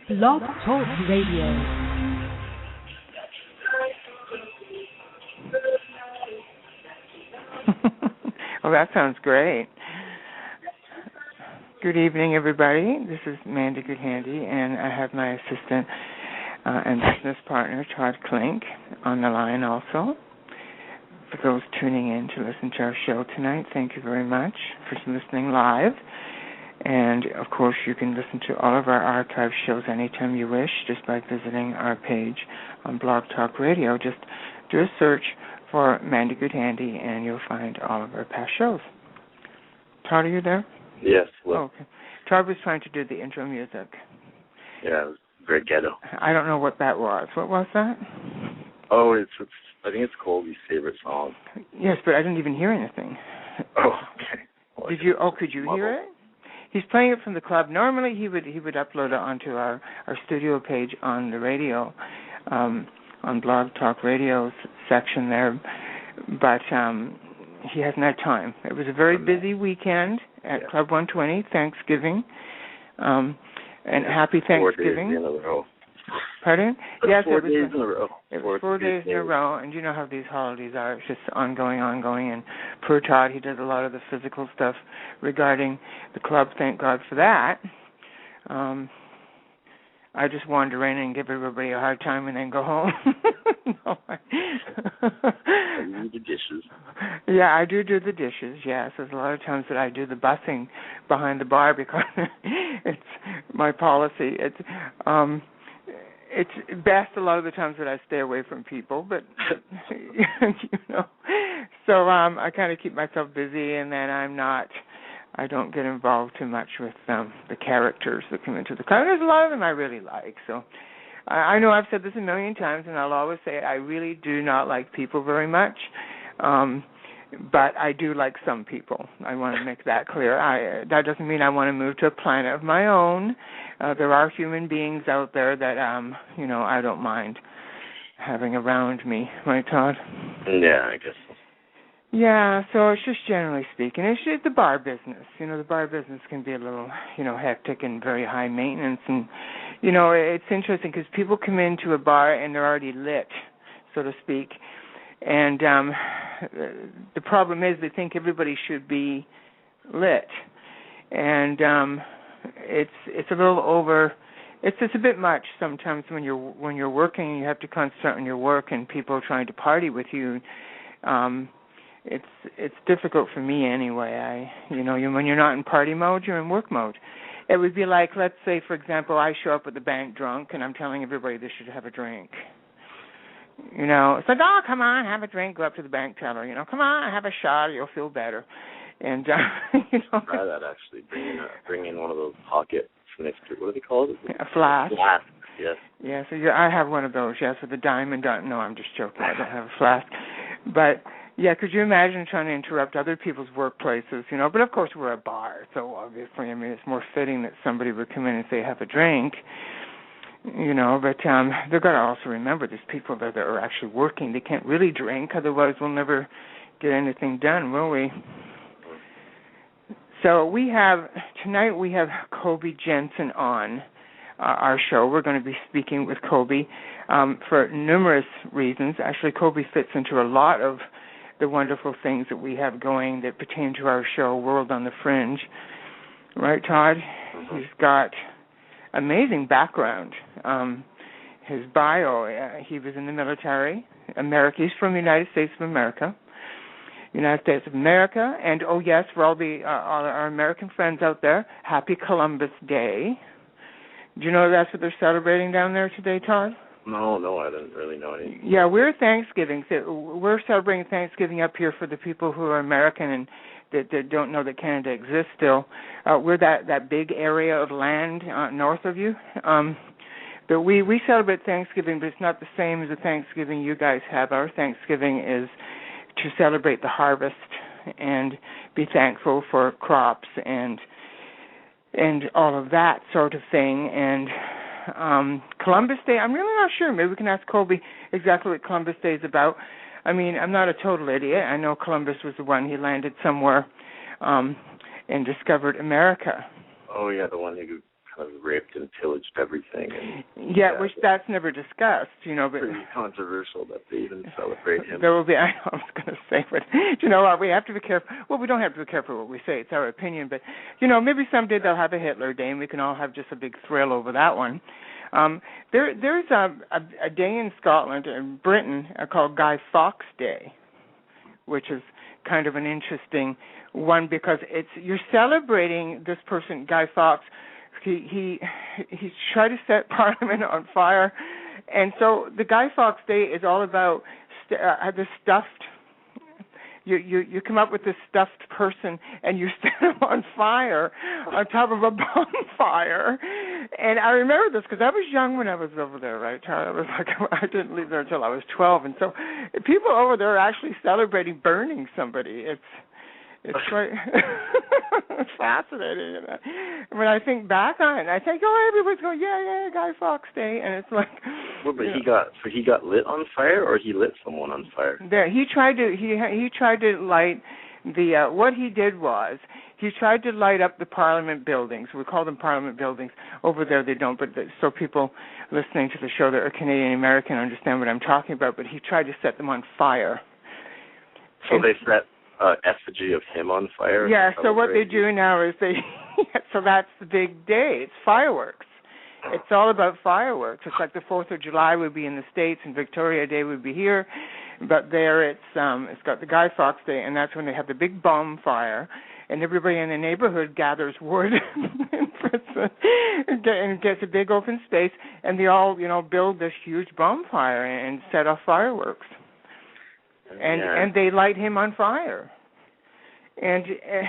Blog Talk Radio. Well, that sounds great. Good evening, everybody. This is Mandy Goodhandy, and I have my assistant and business partner, Todd Klinck, on the line also. For those tuning in to listen to our show tonight, thank you very much for listening live. And, of course, you can listen to all of our archive shows anytime you wish just by visiting our page on Blog Talk Radio. Just do a search for Mandy Goodhandy, and you'll find all of our past shows. Todd, are you there? Yes. Well, okay. Todd was trying to do the intro music. Yeah, it was very ghetto. I don't know what that was. What was that? Oh, I think it's Colby's favorite song. Yes, but I didn't even hear anything. Oh, okay. Well, Did you? Oh, could you hear it? He's playing it from the club. Normally, he would upload it onto our studio page on the radio, on Blog Talk Radio's section there, but he hasn't had time. It was a very busy weekend at Club 120, Thanksgiving, and happy Thanksgiving. 4 days in a row. Pardon? Yes, 4 days in a row. It was 4 days in a row, and you know how these holidays are. It's just ongoing, and poor Todd, he does a lot of the physical stuff regarding the club. Thank God for that. I just wander in and give everybody a hard time and then go home. No, You do the dishes. Yeah, I do the dishes, yes. There's a lot of times that I do the bussing behind the bar because it's my policy. It's best a lot of the times that I stay away from people, but, you know. So I kind of keep myself busy, and then I don't get involved too much with the characters that come into the club. There's a lot of them I really like. So I know I've said this a million times, and I'll always say it, I really do not like people very much. But I do like some people. I want to make that clear. That doesn't mean I want to move to a planet of my own. There are human beings out there that, I don't mind having around me. Right, Todd? Yeah, I guess so. Yeah, so it's just generally speaking. It's just the bar business. The bar business can be a little, hectic and very high maintenance. And, it's interesting because people come into a bar and they're already lit, so to speak. And the problem is they think everybody should be lit, and it's a little over. It's a bit much sometimes when you're working and you have to concentrate on your work and people are trying to party with you. It's difficult for me anyway. When you're not in party mode, you're in work mode. It would be like, let's say, for example, I show up at the bank drunk and I'm telling everybody they should have a drink. It's like, oh, come on, have a drink, go up to the bank teller, come on, have a shot, you'll feel better. And, Try that, actually. Bring in one of those pocket snifters. What do they call it? A flask. Flask, yes. Yeah, so I have one of those, yes, with a diamond on. No, I'm just joking, I don't have a flask. But, yeah, could you imagine trying to interrupt other people's workplaces, But, of course, we're a bar, so obviously, it's more fitting that somebody would come in and say, have a drink. But they've got to also remember there's people there that are actually working. They can't really drink, otherwise we'll never get anything done, will we? So tonight we have Kobe Jensen on our show. We're going to be speaking with Kobe for numerous reasons. Actually, Kobe fits into a lot of the wonderful things that we have going that pertain to our show, World on the Fringe. Right, Todd? Mm-hmm. He's got amazing background. His bio, he was in the military. He's from the United States of America. United States of America. And, oh, yes, for all our American friends out there, happy Columbus Day. Do you know that's what they're celebrating down there today, Todd? No, I didn't really know anything. Yeah, we're Thanksgiving. So we're celebrating Thanksgiving up here for the people who are American and that don't know that Canada exists still. We're that big area of land north of you. But we celebrate Thanksgiving, but it's not the same as the Thanksgiving you guys have. Our Thanksgiving is to celebrate the harvest and be thankful for crops and all of that sort of thing. And Columbus Day, I'm really not sure. Maybe we can ask Colby exactly what Columbus Day is about. I'm not a total idiot. I know Columbus was the one. He landed somewhere and discovered America. Oh, yeah, the one who kind of raped and pillaged everything. Yeah, which that's never discussed, but pretty controversial that they even celebrate him. There will be. I was going to say, but you know what? We have to be careful. Well, we don't have to be careful what we say. It's our opinion, but maybe someday they'll have a Hitler Day, and we can all have just a big thrill over that one. There's a day in Scotland and Britain called Guy Fawkes Day, which is kind of an interesting one because you're celebrating this person, Guy Fawkes. He tried to set Parliament on fire, and so the Guy Fawkes Day is all about the stuffed. You come up with this stuffed person and you set him on fire on top of a bonfire. And I remember this because I was young when I was over there, right, Todd? I didn't leave there until I was 12, and so people over there are actually celebrating burning somebody. It's quite fascinating. When I think back on it, I think, everybody's going, yeah, Guy Fawkes Day, and it's like. Well, but he got lit on fire, or he lit someone on fire. There, he tried to light the. What he did was he tried to light up the Parliament buildings. We call them Parliament buildings. Over there they don't, but so people listening to the show that are Canadian American understand what I'm talking about. But he tried to set them on fire. So they set effigy of him on fire? Yeah, so what they do now is so that's the big day. It's fireworks. It's all about fireworks. It's like the 4th of July would be in the States and Victoria Day would be here. But there it's got the Guy Fawkes Day, and that's when they have the big bonfire, and everybody in the neighborhood gathers wood and gets a big open space, and they all, build this huge bonfire and set off fireworks. And they light him on fire, and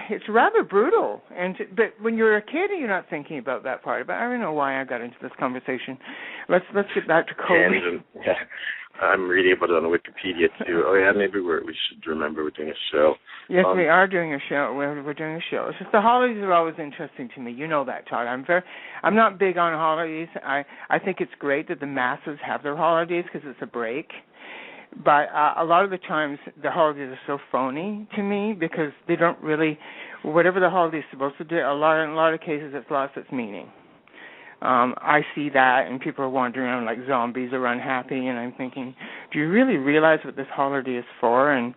it's rather brutal. But when you're a kid, you're not thinking about that part. But I don't know why I got into this conversation. Let's get back to Kobe. Yeah, I'm reading about it on Wikipedia too. Oh yeah, maybe we should remember we're doing a show. Yes, we are doing a show. We're doing a show. It's just the holidays are always interesting to me. You know that, Todd. I'm not big on holidays. I think it's great that the masses have their holidays because it's a break. But a lot of the times the holidays are so phony to me because they don't really, whatever the holiday is supposed to do, in a lot of cases it's lost its meaning. I see that, and people are wandering around like zombies or unhappy, and I'm thinking, do you really realize what this holiday is for? And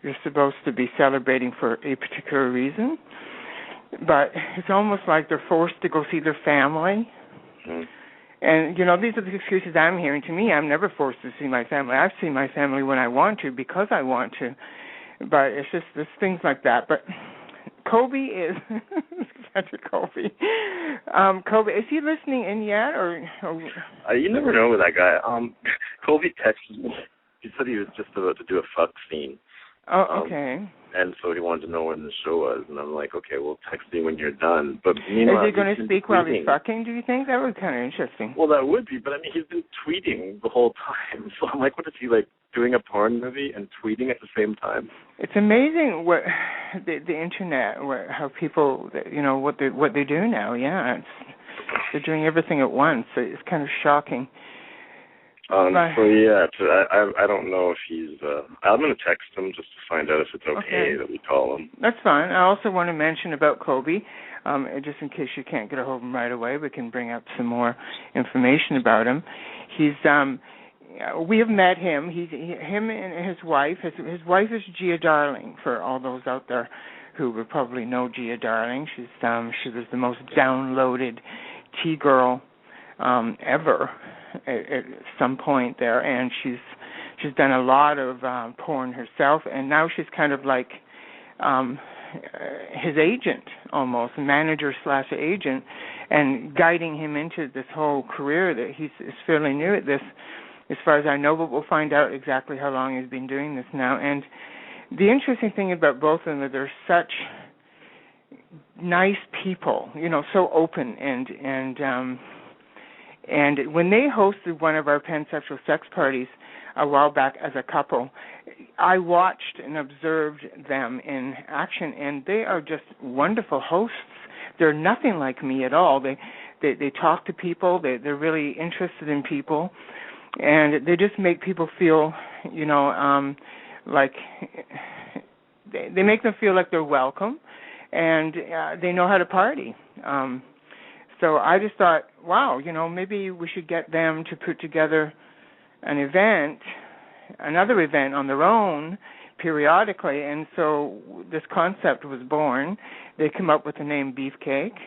you're supposed to be celebrating for a particular reason. But it's almost like they're forced to go see their family. Mm-hmm. And, these are the excuses I'm hearing. To me, I'm never forced to see my family. I've seen my family when I want to because I want to. But it's just there's things like that. But Kobe is Kobe. Kobe, is he listening in yet? Or you never know with that guy. Kobe texted me. He said he was just about to do a fuck scene. Oh, okay. And so he wanted to know when the show was, and I'm like, okay, well, text me when you're done. But is he going to speak while he's fucking? Do you think that would be kind of interesting? Well, that would be, but he's been tweeting the whole time. So I'm like, what is he like doing a porn movie and tweeting at the same time? It's amazing what the internet, how people, what they do now. Yeah, they're doing everything at once. So it's kind of shocking. So yeah, I don't know if he's. I'm going to text him just to find out if it's okay that we call him. That's fine. I also want to mention about Kobe, just in case you can't get a hold of him right away, we can bring up some more information about him. He's. We have met him. Him and his wife. His wife is Gia Darling. For all those out there who would probably know Gia Darling, she was the most downloaded T-girl ever. At some point there, and she's done a lot of porn herself, and now she's kind of like his agent, almost manager / agent, and guiding him into this whole career that he's fairly new at this, as far as I know. But we'll find out exactly how long he's been doing this now. And the interesting thing about both of them is they're such nice people, so open and when they hosted one of our pansexual sex parties a while back as a couple, I watched and observed them in action, and they are just wonderful hosts. They're nothing like me at all. They talk to people. They're really interested in people, and they just make people feel, like they make them feel like they're welcome, and they know how to party. So I just thought, wow, maybe we should get them to put together another event on their own periodically. And so this concept was born. They came up with the name Beefcake.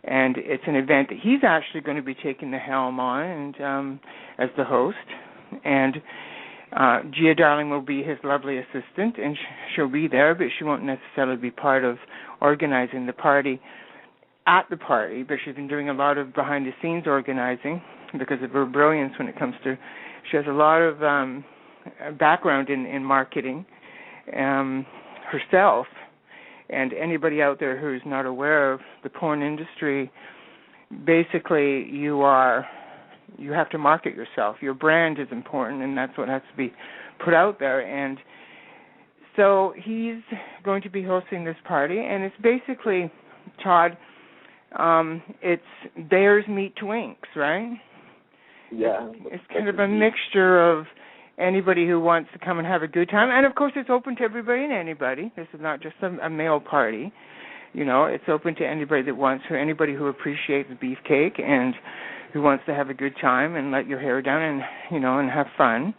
And it's an event that he's actually going to be taking the helm on and as the host. And Gia Darling will be his lovely assistant, and she'll be there, but she won't necessarily be part of organizing the party at the party, but she's been doing a lot of behind-the-scenes organizing because of her brilliance when it comes to, she has a lot of background in marketing herself. And anybody out there who's not aware of the porn industry, basically you have to market yourself. Your brand is important, and that's what has to be put out there. And so he's going to be hosting this party, and it's basically, Todd, it's bears meet twinks, right? Yeah. It's kind of a mixture of anybody who wants to come and have a good time. And, of course, it's open to everybody and anybody. This is not just a male party. It's open to anybody that wants to, anybody who appreciates Beefcake and who wants to have a good time and let your hair down and, and have fun.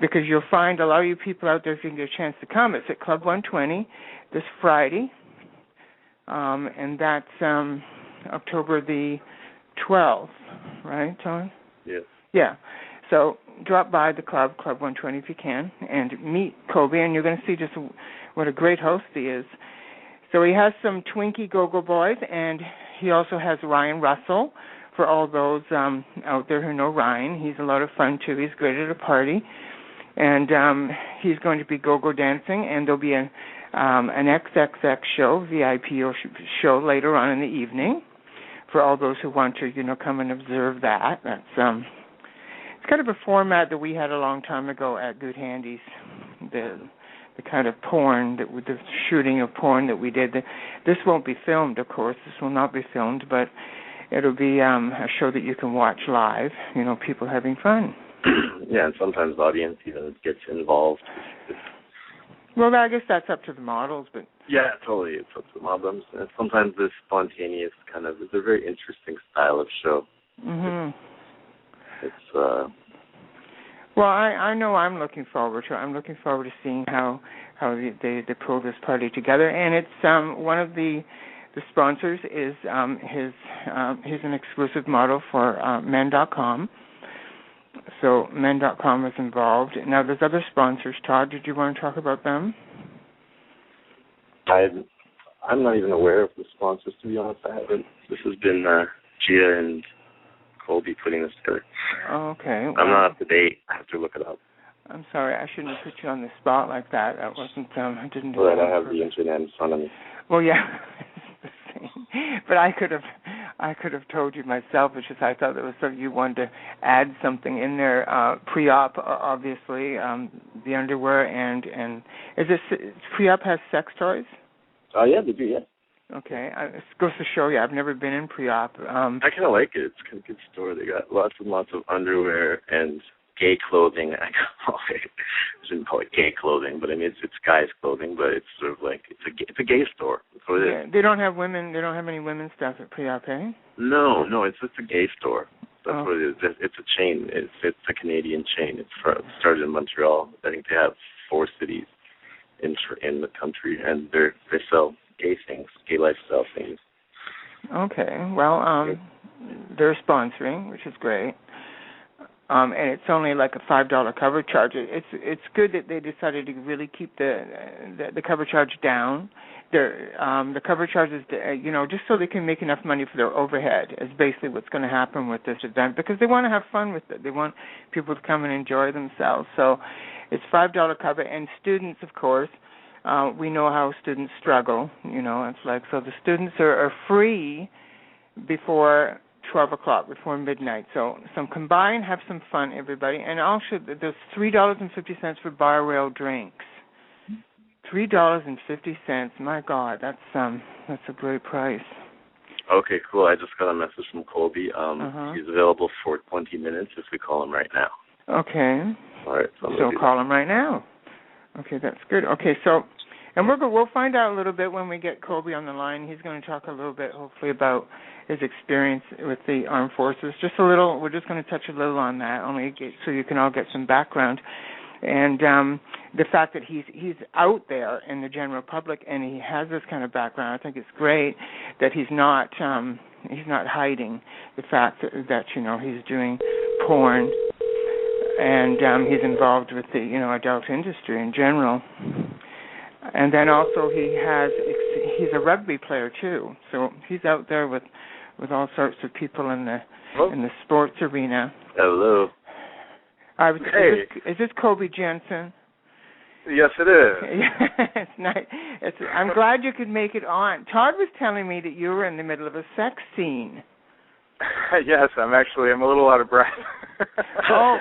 Because you'll find a lot of you people out there, if you can get a chance to come, it's at Club 120 this Friday. And that's October the 12th, right, Todd? Yes. Yeah. So drop by the Club 120 if you can, and meet Kobe, and you're going to see just what a great host he is. So he has some Twinkie Go-Go Boys, and he also has Ryan Russell for all those out there who know Ryan. He's a lot of fun, too. He's great at a party. And he's going to be go-go dancing, and there'll be an XXX show, VIP show later on in the evening for all those who want to, come and observe that. That's it's kind of a format that we had a long time ago at Goodhandy's, the kind of porn, the shooting of porn that we did. This won't be filmed, of course. This will not be filmed, but it'll be a show that you can watch live, people having fun. Yeah, and sometimes the audience even gets involved. Well, I guess that's up to the models, but... Yeah, totally. It's up to the models. And sometimes this spontaneous it's a very interesting style of show. Mm-hmm. It's, Well, I know I'm looking forward to it. I'm looking forward to seeing how they pull this party together. And it's one of the sponsors is he's an exclusive model for men.com. So men.com is involved. Now, there's other sponsors. Todd, did you want to talk about them? I'm not even aware of the sponsors, to be honest. I haven't. This has been Gia and Colby putting this together. Oh, okay. Well, I'm not up to date. I have to look it up. I'm sorry. I shouldn't have put you on the spot like that. That wasn't. I didn't do that. Well, I have the internet in front of me. Well, yeah. But I could have told you myself. It's just I thought there was something you wanted to add something in there. Pre-op, obviously, the underwear and is this pre-op has sex toys? Yeah, they do. Yeah. Okay, it goes to show you. I've never been in pre-op. I kind of like it. It's kind of a good store. They got lots and lots of underwear and gay clothing. I shouldn't call it gay clothing, but I mean it's guys' clothing. But it's sort of like it's a gay store. That's what it is. They don't have women. They don't have any women's stuff at pre-op, eh? No, it's just a gay store. That's what it is. It's a chain. It's a Canadian chain. It started in Montreal. I think they have 4 cities in the country, and they sell gay things, gay lifestyle things. Okay. Well, they're sponsoring, which is great. And it's only like a $5 cover charge. It's good that they decided to really keep the cover charge down. The cover charge is, just so they can make enough money for their overhead is basically what's going to happen with this event because they want to have fun with it. They want people to come and enjoy themselves. So it's $5 cover. And students, of course, we know how students struggle. It's like, so the students are free before 12 o'clock, before midnight. So combine, have some fun, everybody. And also, there's $3.50 for bar rail drinks. $3.50. My God, that's a great price. Okay, cool. I just got a message from Colby. He's available for 20 minutes if we call him right now. Okay. All right. So call him right now. Okay, that's good. Okay, so And we'll find out a little bit when we get Colby on the line. He's going to talk a little bit, hopefully, about his experience with the armed forces. Just a little. We're just going to touch a little on that, only so you can all get some background. And the fact that he's out there in the general public and he has this kind of background, I think it's great that he's not hiding the fact that he's doing porn and he's involved with the adult industry in general. And then also he's a rugby player too, so he's out there with all sorts of people in the sports arena. Hello. Is this Kobe Jensen? Yes, it is. It's nice. I'm glad you could make it on. Todd was telling me that you were in the middle of a sex scene. Yes, I'm a little out of breath. Oh.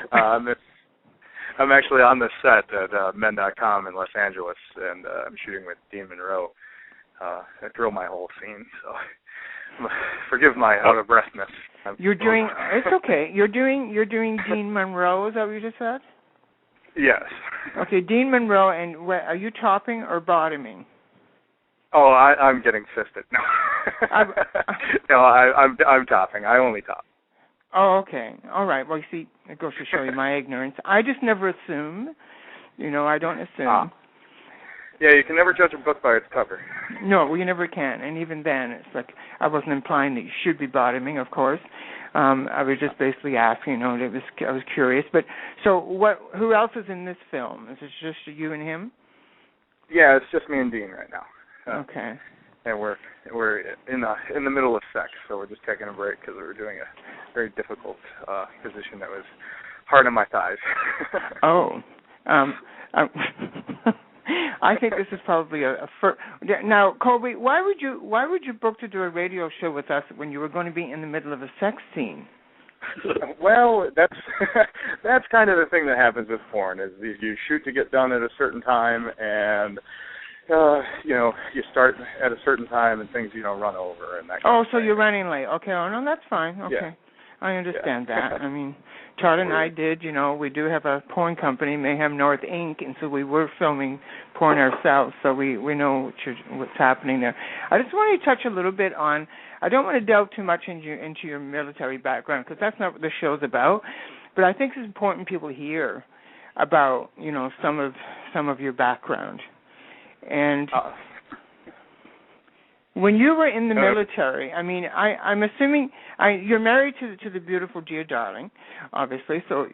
I'm actually on the set at men.com in Los Angeles, and I'm shooting with Dean Monroe. I drilled my whole scene, so forgive my out of breathness. It's okay. You're doing Dean Monroe. Is that what you just said? Yes. Okay, Dean Monroe, and are you topping or bottoming? Oh, I'm getting fisted. No, no, I'm topping. I only top. Oh, okay. All right. Well, you see, it goes to show you my ignorance. I just never assume. I don't assume. Yeah, you can never judge a book by its cover. No, well, you never can. And even then, it's like I wasn't implying that you should be bottoming, of course. I was just basically asking. I was curious. But so, who else is in this film? Is it just you and him? Yeah, it's just me and Dean right now. Okay. And we're in the middle of sex, so we're just taking a break because we were doing a very difficult position that was hard on my thighs. Oh. I think this is probably a first. Now, Colby, why would you book to do a radio show with us when you were going to be in the middle of a sex scene? Well, that's kind of the thing that happens with porn is you shoot to get done at a certain time, and you start at a certain time and things run over and that. Kind of so thing. you're running late. Okay, no, that's fine. Okay. Yeah. I understand that. I mean, Todd and I did, we do have a porn company, Mayhem North Inc., and so we were filming porn ourselves, so we know what's happening there. I just want to touch a little bit on, I don't want to delve too much into your military background, because that's not what the show's about, but I think it's important people hear about, some of your background. And when you were in the military, I mean, I'm assuming you're married to the beautiful Gia Darling, obviously. So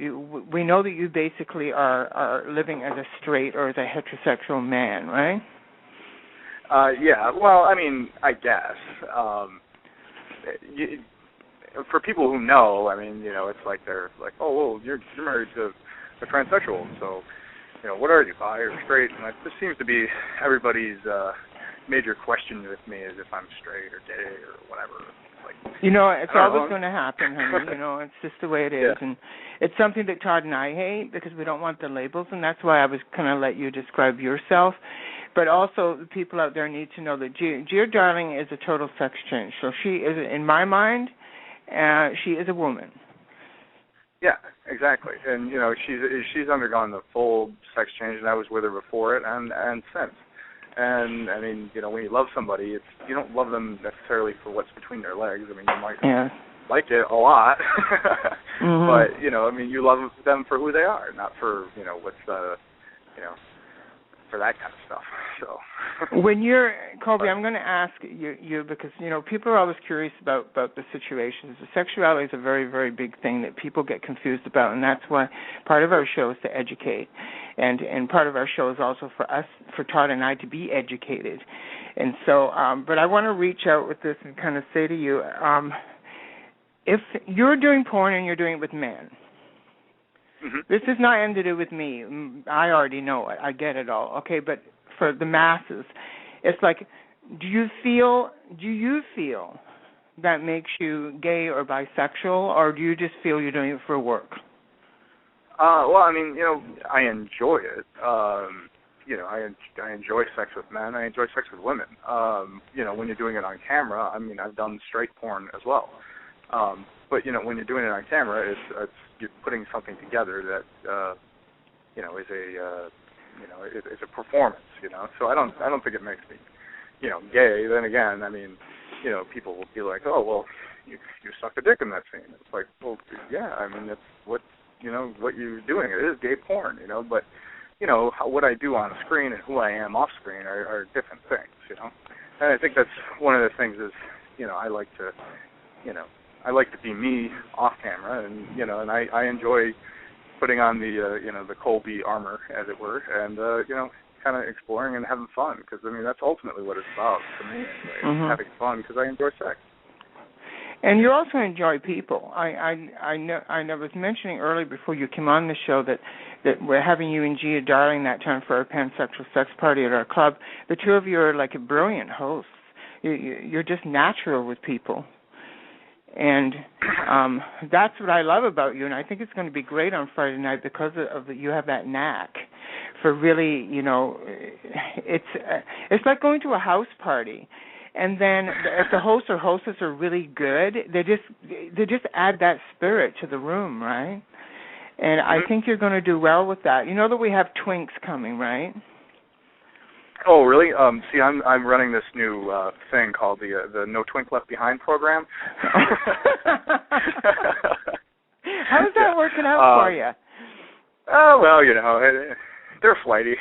we know that you basically are living as a straight or as a heterosexual man, right? Yeah. Well, I mean, I guess for people who know, I mean, it's like they're like, oh, well, you're married to a transsexual, so what are you, bi or straight? And this seems to be everybody's major question with me is if I'm straight or gay or whatever. It's always going to happen, honey. It's just the way it is. Yeah. And it's something that Todd and I hate because we don't want the labels, and that's why I was going to let you describe yourself. But also the people out there need to know that Gia Darling is a total sex change. So she is, in my mind, she is a woman. Yeah, exactly. And, she's undergone the full sex change, and I was with her before it and since. And, I mean, when you love somebody, you don't love them necessarily for what's between their legs. I mean, you might like it a lot. Mm-hmm. But, I mean, you love them for who they are, not for, what's the, for that kind of stuff. So when you're, Colby, I'm going to ask you because, people are always curious about the situations. The sexuality is a very, very big thing that people get confused about, and that's why part of our show is to educate. And part of our show is also for us, for Todd and I, to be educated. And so, but I want to reach out with this and kind of say to you, if you're doing porn and you're doing it with men, mm-hmm. This is not anything to do with me. I already know it. I get it all. Okay, but for the masses, it's like, do you feel that makes you gay or bisexual, or do you just feel you're doing it for work? Well, I mean, I enjoy it. I enjoy sex with men. I enjoy sex with women. When you're doing it on camera, I mean, I've done straight porn as well. But, when you're doing it on camera, it's you're putting something together that, is a it's a performance, So I don't think it makes me, gay. Then again, I mean, people will be like, oh, well, you sucked a dick in that scene. It's like, well, yeah, I mean, that's what you're doing. It is gay porn, but, what I do on screen and who I am off screen are different things, And I think that's one of the things is, I like to be me off camera, and I enjoy putting on the Colby armor, as it were, and kind of exploring and having fun, because I mean that's ultimately what it's about to me, anyway, having fun, because I enjoy sex. And you also enjoy people. I know. I was mentioning earlier before you came on the show that we're having you and Gia Darling that time for our pansexual sex party at our club. The two of you are like brilliant hosts. You're just natural with people. And that's what I love about you, and I think it's going to be great on Friday night because you have that knack for really, it's like going to a house party, and then if the host or hostess are really good, they just add that spirit to the room, right? And I think you're going to do well with that. You know that we have twinks coming, right? Oh, really? See, I'm running this new thing called the No Twink Left Behind program. How's that working out for you? Oh, well, they're flighty.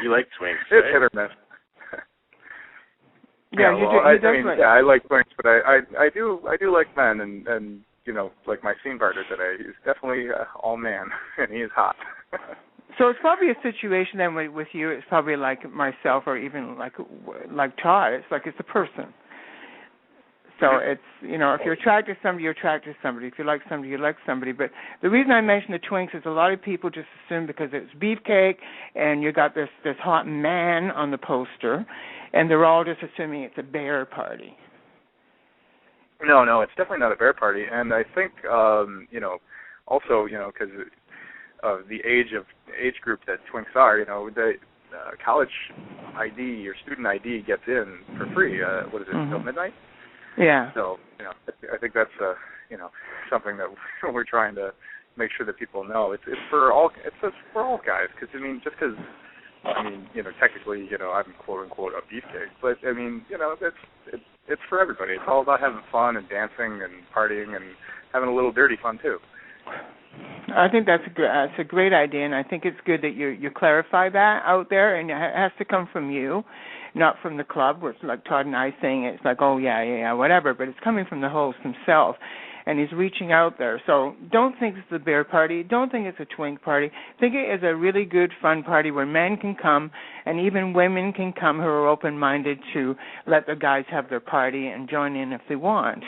You like twinks, It's right? hit or miss. Yeah, you do. I like twinks, but I do like men, and like my scene partner today, he's definitely all man, and he is hot. So it's probably a situation then with you. It's probably like myself, or even like Todd. It's like it's a person. So it's if you're attracted to somebody, you're attracted to somebody. If you like somebody, you like somebody. But the reason I mention the twinks is a lot of people just assume because it's Beefcake and you got this hot man on the poster, and they're all just assuming it's a bear party. No, it's definitely not a bear party, and I think also because of the age group that twinks are, the college ID or student ID gets in for free. What is it, until midnight? Yeah. So, I think that's something that we're trying to make sure that people know. It's for all guys, because I mean, just because technically, I'm quote unquote a beefcake, but I mean, it's for everybody. It's all about having fun and dancing and partying and having a little dirty fun too. I think that's a great idea, and I think it's good that you clarify that out there, and it has to come from you, not from the club, where it's like Todd and I saying it. It's like, oh, yeah, whatever, but it's coming from the host himself, and he's reaching out there. So don't think it's a bear party. Don't think it's a twink party. Think it is a really good, fun party where men can come, and even women can come who are open-minded to let the guys have their party and join in if they want.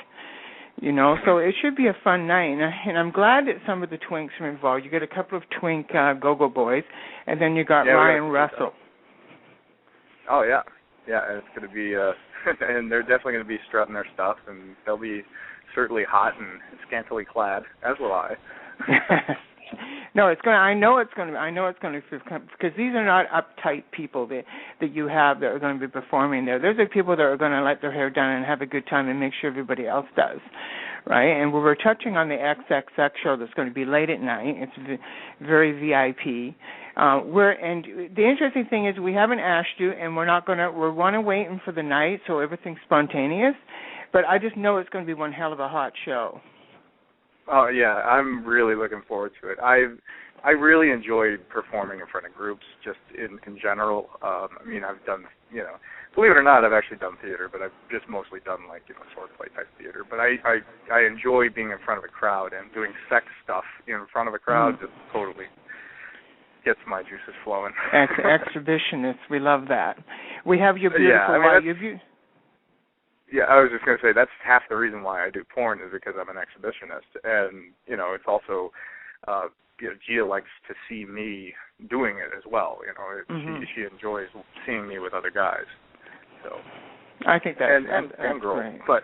So it should be a fun night, and I'm glad that some of the twinks are involved. You got a couple of twink go-go boys, and then you got Ryan Russell. Oh, yeah. Yeah, and it's going to be, and they're definitely going to be strutting their stuff, and they'll be certainly hot and scantily clad, as will I. No, it's going. I know it's going to because these are not uptight people that you have that are going to be performing there. Those are people that are going to let their hair down and have a good time and make sure everybody else does, right? And we're touching on the XXX show that's going to be late at night. It's very VIP. And the interesting thing is we haven't asked you, and we're want to wait for the night so everything's spontaneous. But I just know it's going to be one hell of a hot show. Oh, yeah, I'm really looking forward to it. I really enjoy performing in front of groups just in general. I've done, believe it or not, I've actually done theater, but I've just mostly done, swordplay type theater. But I enjoy being in front of a crowd, and doing sex stuff in front of a crowd just totally gets my juices flowing. Exhibitionists, we love that. We have your beautiful wife. Yeah, I was just going to say that's half the reason why I do porn is because I'm an exhibitionist, and it's also, Gia likes to see me doing it as well. She enjoys seeing me with other guys. So I think that's and girls, great. But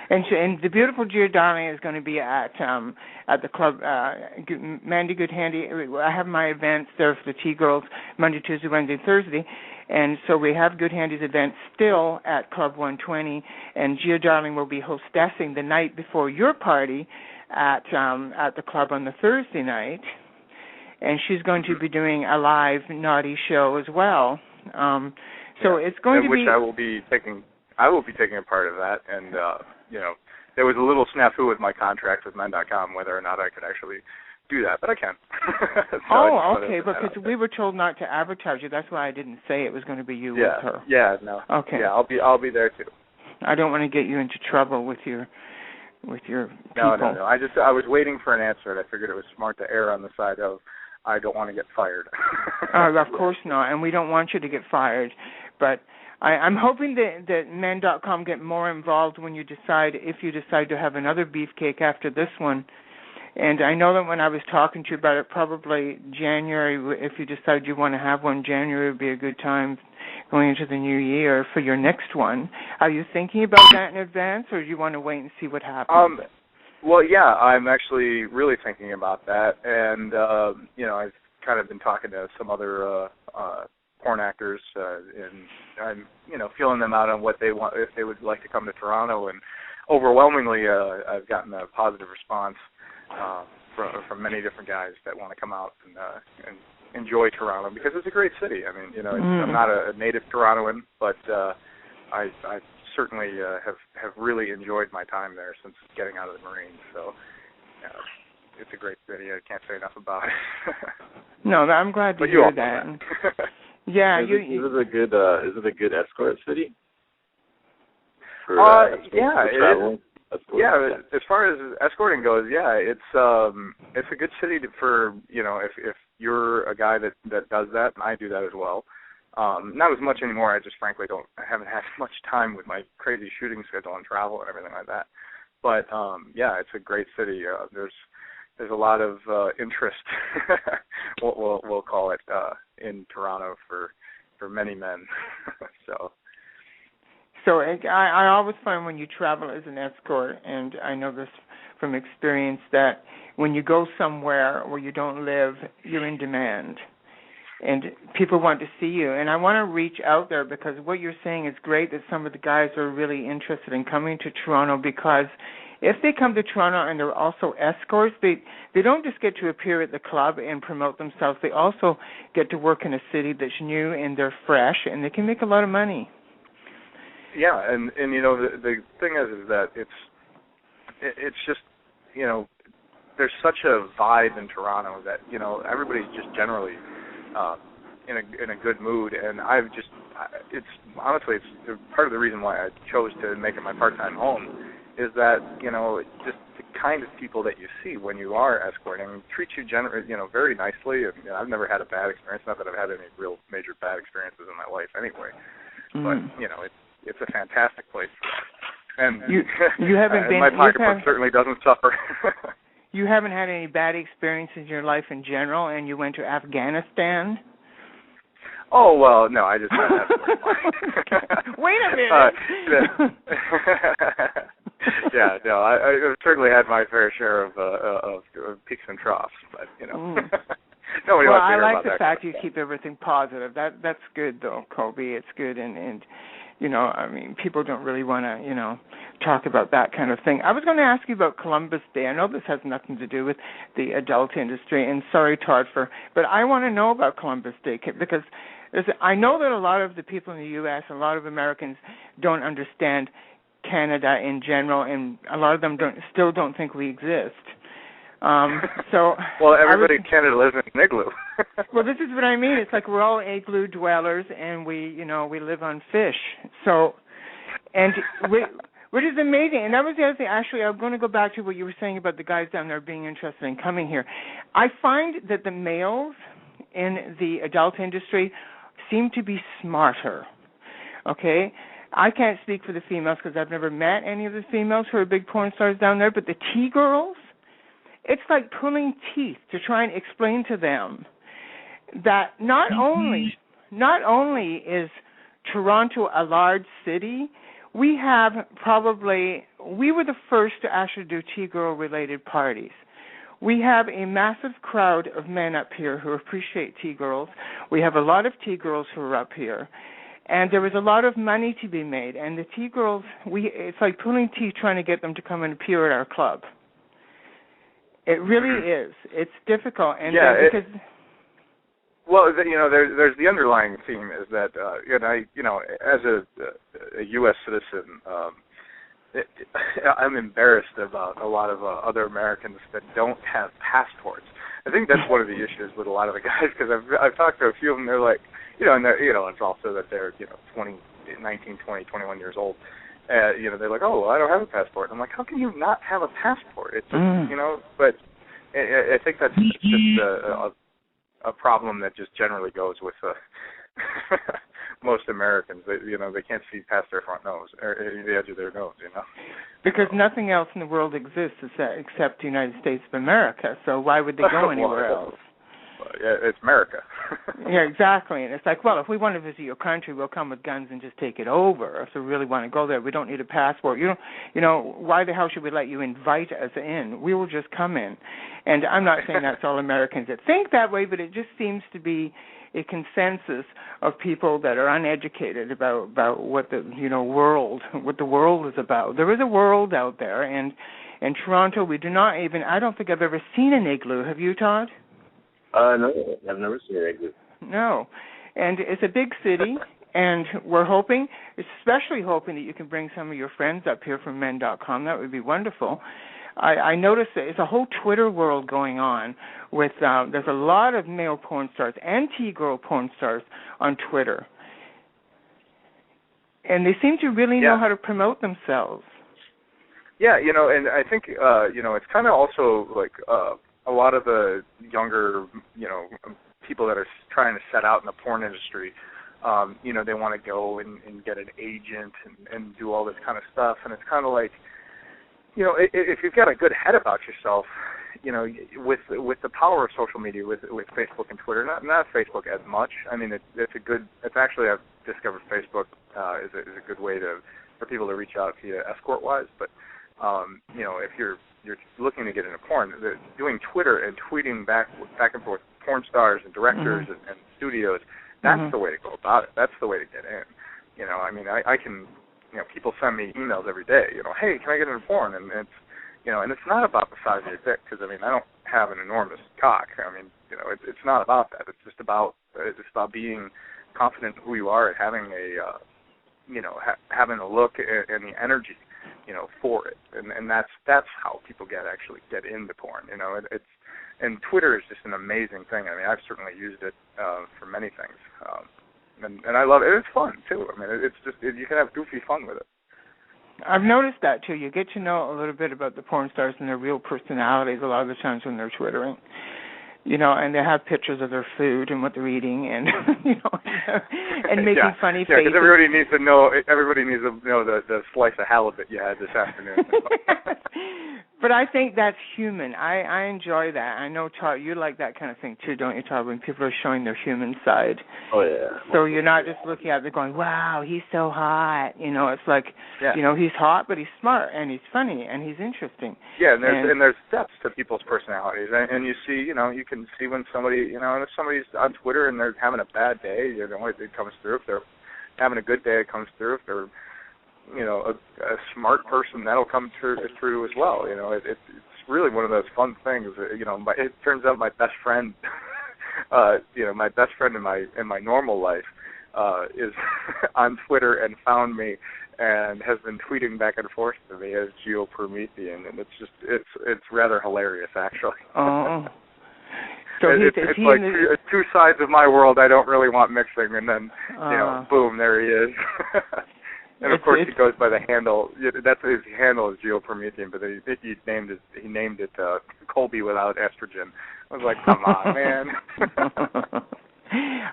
and the beautiful Gia Darling is going to be at the club. Mandy Goodhandy. I have my events there for the T-Girls Monday, Tuesday, Wednesday, Thursday. And so we have Goodhandy's event still at Club 120, and Gia Darling will be hostessing the night before your party at the club on the Thursday night. and she's going to be doing a live naughty show as well. So it's going to be... I will be taking a part of that, and, there was a little snafu with my contract with men.com whether or not I could actually do that, but I can. So okay, because we were told not to advertise you. That's why I didn't say it was going to be you with her. Yeah, no. Okay. Yeah, I'll be there too. I don't want to get you into trouble with your people. No. I was waiting for an answer, and I figured it was smart to err on the side of I don't want to get fired. Of course not, and we don't want you to get fired. But I'm hoping that men.com get more involved when if you decide to have another Beefcake after this one. And I know that when I was talking to you about it, probably January, if you decide you want to have one, January would be a good time going into the new year for your next one. Are you thinking about that in advance, or do you want to wait and see what happens? Well, yeah, I'm actually really thinking about that, and I've kind of been talking to some other porn actors, and I'm feeling them out on what they want, if they would like to come to Toronto, and overwhelmingly I've gotten a positive response from many different guys that want to come out and enjoy Toronto, because it's a great city. I mean, I'm not a native Torontoan, but I certainly have really enjoyed my time there since getting out of the Marines. So it's a great city. I can't say enough about it. No, I'm glad to hear that. Yeah, is it a good escort city? For, traveling? As far as escorting goes, it's a good city for if you're a guy that does that, and I do that as well. Not as much anymore. I just frankly haven't had much time with my crazy shooting schedule and travel and everything like that. But it's a great city. There's a lot of interest, we'll call it, in Toronto for many men. So I always find when you travel as an escort, and I know this from experience, that when you go somewhere where you don't live, you're in demand. And people want to see you. And I want to reach out there, because what you're saying is great, that some of the guys are really interested in coming to Toronto, because if they come to Toronto and they're also escorts, they don't just get to appear at the club and promote themselves. They also get to work in a city that's new and they're fresh, and they can make a lot of money. Yeah, and the thing is that it's just there's such a vibe in Toronto that everybody's just generally in a good mood, and it's part of the reason why I chose to make it my part-time home is that just the kind of people that you see when you are escorting treat you very nicely. And I've never had a bad experience. Not that I've had any real major bad experiences in my life anyway, but it's a fantastic place for that. And you haven't been. My pocketbook certainly doesn't suffer. You haven't had any bad experiences in your life in general, and you went to Afghanistan? Oh, well, no, I just had that. Wait a minute. I've certainly had my fair share of peaks and troughs, but nobody wants to hear about that. I like the fact you keep everything positive. That's good, though, Kobe. It's good, and people don't really want to, talk about that kind of thing. I was going to ask you about Columbus Day. I know this has nothing to do with the adult industry, and sorry, Todd, but I want to know about Columbus Day, because I know that a lot of the people in the U.S., a lot of Americans don't understand Canada in general, and a lot of them still don't think we exist. Well, everybody in Canada lives in an igloo. Well, this is what I mean. It's like we're all igloo dwellers, and we live on fish. So, which is amazing. And that was the other thing. Actually, I'm going to go back to what you were saying about the guys down there being interested in coming here. I find that the males in the adult industry seem to be smarter. Okay? I can't speak for the females because I've never met any of the females who are big porn stars down there, but the T-girls, it's like pulling teeth to try and explain to them that not only is Toronto a large city, we were the first to actually do T-girl related parties. We have a massive crowd of men up here who appreciate T-girls. We have a lot of T-girls who are up here. And there was a lot of money to be made. And the T-girls, it's like pulling teeth trying to get them to come and appear at our club. It really is. It's difficult, and because. Well, there's the underlying theme is that, as a U.S. citizen, I'm embarrassed about a lot of other Americans that don't have passports. I think that's one of the issues with a lot of the guys, because I've talked to a few of them. They're like, and it's also that they're 19, 20, 21 years old. They're like, oh, well, I don't have a passport. I'm like, how can you not have a passport? It's just, but I think that's just a problem that just generally goes with most Americans. They can't see past their front nose or the edge of their nose. Because nothing else in the world exists except the United States of America. So why would they go anywhere else? It's America. Yeah, exactly. And it's like, well, if we want to visit your country, we'll come with guns and just take it over. If we really want to go there, we don't need a passport. Why the hell should we let you invite us in? We will just come in. And I'm not saying that's all Americans that think that way, but it just seems to be a consensus of people that are uneducated about what the world is about. There is a world out there, and in Toronto, we do not even. I don't think I've ever seen an igloo. Have you, Todd? No, I've never seen an igloo. No, and it's a big city, and we're especially hoping that you can bring some of your friends up here from men.com. That would be wonderful. I noticed that it's a whole Twitter world going on with, there's a lot of male porn stars and T-girl porn stars on Twitter. And they seem to really know how to promote themselves. Yeah, and I think, it's kind of also like a lot of the younger, people that are trying to set out in the porn industry, they want to go and get an agent and do all this kind of stuff. And it's kind of like, if you've got a good head about yourself, with the power of social media, with Facebook and Twitter, not Facebook as much. I mean, it's actually, I've discovered Facebook is a good way for people to reach out to you escort-wise. But, if you're looking to get into porn, doing Twitter and tweeting back and forth porn stars and directors and studios, that's the way to go about it. That's the way to get in. I can, people send me emails every day, hey, can I get into porn? And it's, and it's not about the size of your dick, because, I don't have an enormous cock. It's not about that. It's just about being confident in who you are and having having a look and the energy, for it. And that's how people get into porn. And Twitter is just an amazing thing. I've certainly used it for many things. And I love it. It's fun, too. It's just, you can have goofy fun with it. I've noticed that, too. You get to know a little bit about the porn stars and their real personalities a lot of the times when they're Twittering. And they have pictures of their food and what they're eating, and and making funny faces. Yeah, because everybody needs to know the slice of halibut you had this afternoon. But I think that's human. I enjoy that. I know, Todd, you like that kind of thing too, don't you, Todd? When people are showing their human side. Oh yeah. So you're not just looking at it going, "Wow, he's so hot." It's like, he's hot, but he's smart and he's funny and he's interesting. Yeah, and there's depth to people's personalities, and you see, you can see when somebody, if somebody's on Twitter and they're having a bad day, it comes through. If they're having a good day, it comes through. If they're, a smart person, that'll come through as well. It's really one of those fun things. It turns out my best friend, my best friend in my normal life, is on Twitter and found me and has been tweeting back and forth to me as Geopromethean, and it's rather hilarious, actually. Oh. So it's like two sides of my world I don't really want mixing, and then boom, there he is. And of course, he goes by the handle. That's his handle is Geopromethean, but he named it Colby without estrogen. I was like, come on, man.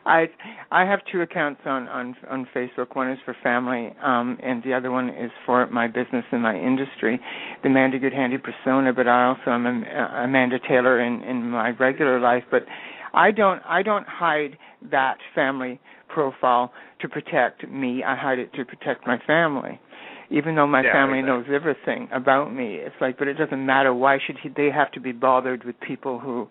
I have two accounts on Facebook. One is for family, and the other one is for my business and my industry, the Mandy Goodhandy persona. But I also am Amanda Taylor in my regular life. But I don't hide that family profile to protect me. I hide it to protect my family. Even though my family knows everything about me, it's like, but it doesn't matter. Why should they have to be bothered with people who,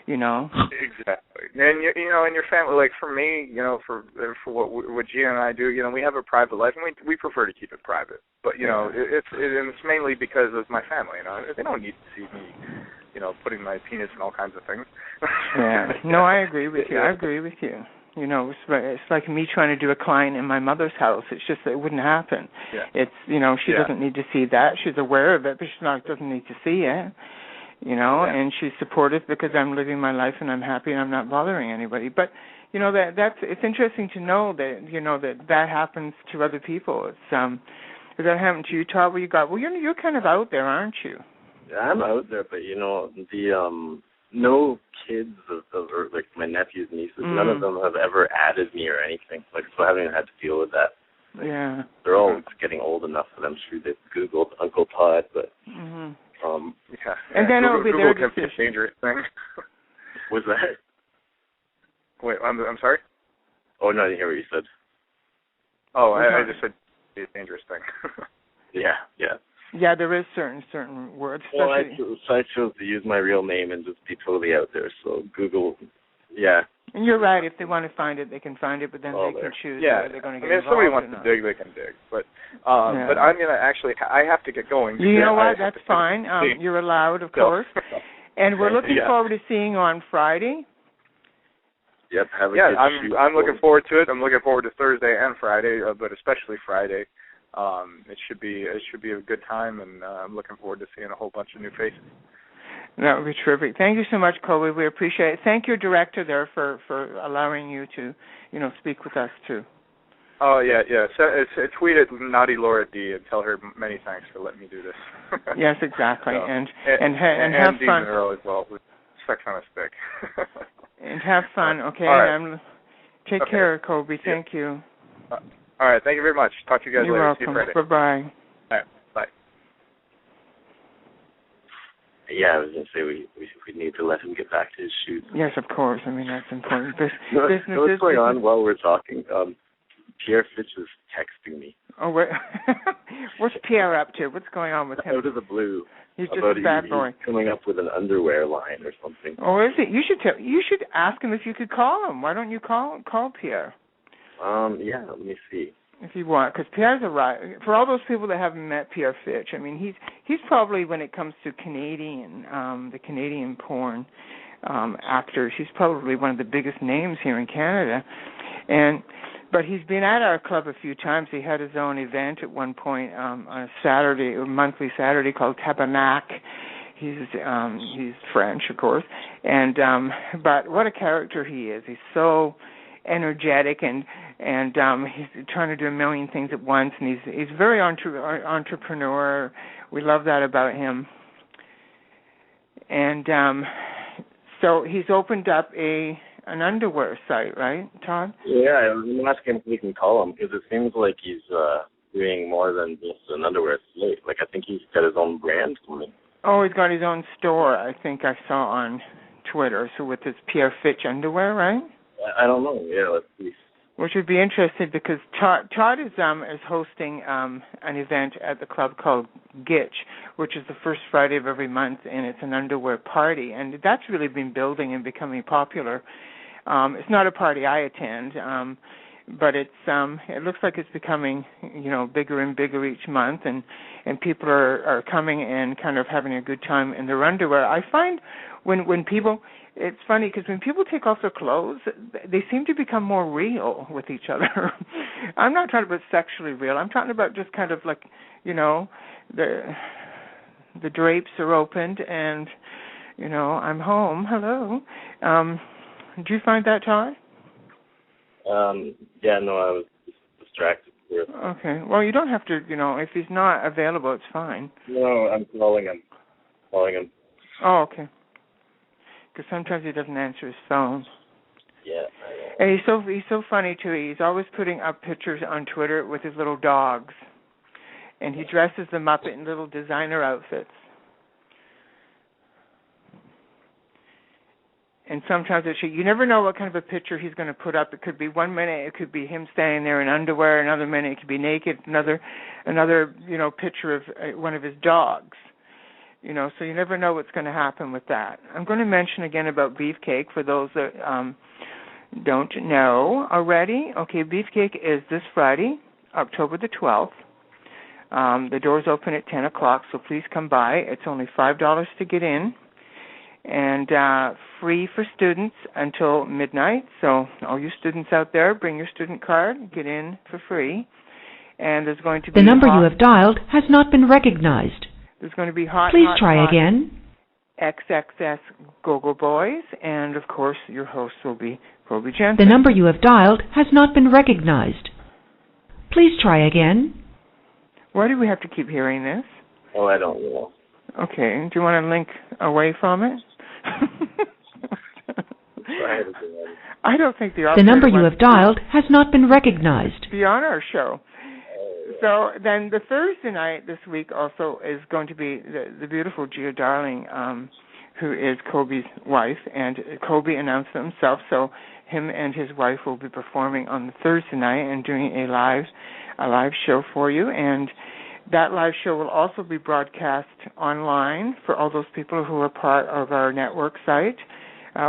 Exactly. And and your family, like for me, for what Gia and I do, we have a private life, and we prefer to keep it private. But it's mainly because of my family. They don't need to see me putting my penis in all kinds of things. Yeah. No, I agree with you. I agree with you. It's like me trying to do a client in my mother's house. It's just that it wouldn't happen. Yeah. It's, she doesn't need to see that. She's aware of it, but she doesn't need to see it. And she's supportive because I'm living my life and I'm happy and I'm not bothering anybody. But, it's interesting to know that, that happens to other people. It's, does that happen to you, Todd? You're kind of out there, aren't you? Yeah, I'm out there, but, no kids or like my nephews and nieces, none of them have ever added me or anything. So I haven't even had to deal with that. Yeah. They're all getting old enough that I'm sure they've Googled Uncle Todd, but yeah. And then it'll be their Google decision. can be a dangerous thing. Was that? Wait, I'm sorry? Oh, no, I didn't hear what you said. Oh, I just said it's a dangerous thing. Yeah. Yeah, there is certain words. Well, I chose to use my real name and just be totally out there. So Google, yeah. And you're right. If they want to find it, they can find it, but then they can choose whether they're going to get if somebody wants involved to dig, they can dig. But but I'm gonna I have to get going. You know what? That's fine. You're allowed, of course. And we're looking forward to seeing you on Friday. Yep. I'm looking forward to it. I'm looking forward to Thursday and Friday, but especially Friday. It should be a good time, and I'm looking forward to seeing a whole bunch of new faces. That would be terrific. Thank you so much, Kobe. We appreciate it. Thank your director there for allowing you to, speak with us too. Oh yeah. Tweet at Naughty Laura D and tell her many thanks for letting me do this. Yes, exactly. So, and have Dean fun. Monroe as well with Sex on a Stick. And have fun, okay? All right. Take care, Kobe. Thank you. All right. Thank you very much. Talk to you guys You're later. welcome. See you Friday. Bye-bye. All right. Bye. Yeah, I was going to say we need to let him get back to his shoots. Yes, of course. I mean, that's important. What's going on while we're talking? Pierre Fitch is texting me. Oh, what's Pierre up to? What's going on with him? Out of the blue. He's just a bad boy. He's coming up with an underwear line or something. Oh, is it? You should ask him if you could call him. Why don't you call Pierre? Yeah, let me see. If you want, because Pierre's a riot. For all those people that haven't met Pierre Fitch, I mean, he's probably, when it comes to the Canadian porn actors, he's probably one of the biggest names here in Canada. But he's been at our club a few times. He had his own event at one point on a Saturday, a monthly Saturday called Tabernacle. He's French, of course, but what a character he is. He's so energetic and he's trying to do a million things at once, and he's very entrepreneur. We love that about him. And so he's opened up an underwear site, right, Todd? Yeah, I'm asking if we can call him, because it seems like he's doing more than just an underwear site. Like, I think he's got his own brand coming. Oh, he's got his own store, I think I saw on Twitter, so with his Pierre Fitch underwear, right? I don't know. Yeah, let's see. Which would be interesting because Todd is hosting an event at the club called Gitch, which is the first Friday of every month, and it's an underwear party, and that's really been building and becoming popular. It's not a party I attend, but it looks like it's becoming bigger and bigger each month, and people are coming and kind of having a good time in their underwear. I find when people, it's funny because when people take off their clothes, they seem to become more real with each other. I'm not talking about sexually real. I'm talking about just kind of like, the drapes are opened and, I'm home. Hello. Do you find that, Todd? Yeah, no, I was distracted. Okay. Well, you don't have to, if he's not available, it's fine. No, I'm calling him. Oh, okay. Because sometimes he doesn't answer his phone. Yeah. And he's so funny too. He's always putting up pictures on Twitter with his little dogs, and he dresses them up in little designer outfits. And sometimes you never know what kind of a picture he's going to put up. It could be 1 minute, it could be him standing there in underwear. Another minute, it could be naked. Another picture of one of his dogs. So you never know what's going to happen with that. I'm going to mention again about Beefcake for those that don't know already. Okay, Beefcake is this Friday, October the 12th. The doors open at 10 o'clock, so please come by. It's only $5 to get in. and free for students until midnight. So all you students out there, bring your student card, get in for free. And there's going to be the number you have dialed has not been recognized. There's going to be hot. Please try again. XXS Go-Go Boys, and of course your host will be Kobe Jensen. The number you have dialed has not been recognized. Please try again. Why do we have to keep hearing this? Oh, I don't know. Okay, do you want to link away from it? I don't think the number you have dialed has not been recognized. Be on our show. So then the Thursday night this week also is going to be the beautiful Gia Darling, who is Kobe's wife, and Kobe announced it himself, so him and his wife will be performing on the Thursday night and doing a live show for you, and that live show will also be broadcast online for all those people who are part of our network site,